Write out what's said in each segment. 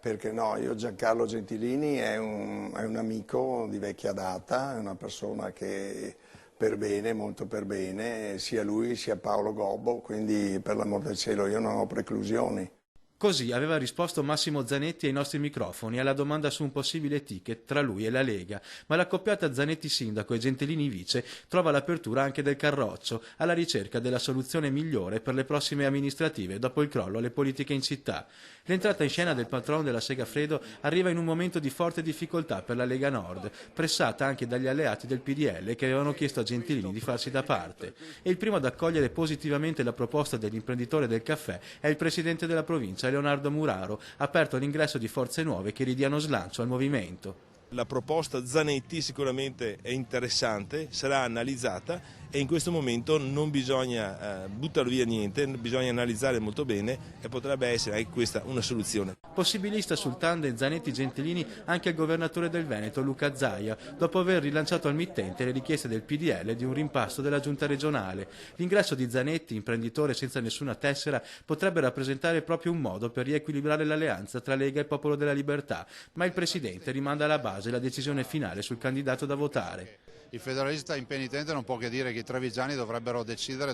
Perché no, Giancarlo Gentilini è un amico di vecchia data, è una persona che per bene, molto per bene, sia lui sia Paolo Gobbo, quindi per l'amor del cielo io non ho preclusioni. Così aveva risposto Massimo Zanetti ai nostri microfoni alla domanda su un possibile ticket tra lui e la Lega, ma l'accoppiata Zanetti sindaco e Gentilini vice trova l'apertura anche del Carroccio, alla ricerca della soluzione migliore per le prossime amministrative dopo il crollo alle politiche in città. L'entrata in scena del patron della Segafredo arriva in un momento di forte difficoltà per la Lega Nord, pressata anche dagli alleati del PDL che avevano chiesto a Gentilini di farsi da parte. E il primo ad accogliere positivamente la proposta dell'imprenditore del caffè è il presidente della provincia, Leonardo Muraro, aperto all'ingresso di forze nuove che ridiano slancio al movimento. La proposta Zanetti sicuramente è interessante, sarà analizzata e in questo momento non bisogna buttare via niente, bisogna analizzare molto bene e potrebbe essere anche questa una soluzione. Possibilista sul tandem Zanetti-Gentilini anche il governatore del Veneto Luca Zaia, dopo aver rilanciato al mittente le richieste del PDL di un rimpasto della giunta regionale. L'ingresso di Zanetti, imprenditore senza nessuna tessera, potrebbe rappresentare proprio un modo per riequilibrare l'alleanza tra Lega e Popolo della Libertà, ma il presidente rimanda alla base la decisione finale sul candidato da votare. Il federalista impenitente non può che dire che i trevigiani dovranno decidere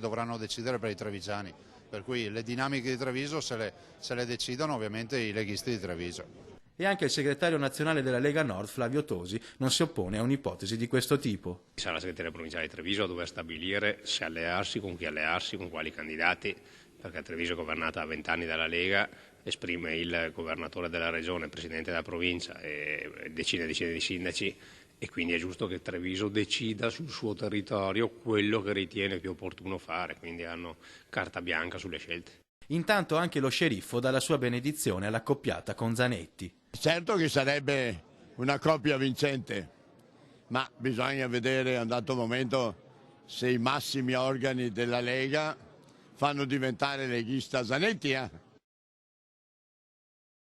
per i trevigiani, per cui le dinamiche di Treviso se le decidono ovviamente i leghisti di Treviso. E anche il segretario nazionale della Lega Nord, Flavio Tosi, non si oppone a un'ipotesi di questo tipo. Sarà la segreteria provinciale di Treviso a dover stabilire se allearsi, con chi allearsi, con quali candidati, perché Treviso è governata da 20 anni dalla Lega, esprime il governatore della regione, il presidente della provincia e decine di sindaci, e quindi è giusto che Treviso decida sul suo territorio quello che ritiene più opportuno fare, quindi hanno carta bianca sulle scelte. Intanto anche lo sceriffo dà la sua benedizione all'accoppiata con Zanetti. Certo che sarebbe una coppia vincente, ma bisogna vedere a un dato momento se i massimi organi della Lega fanno diventare leghista Zanetti.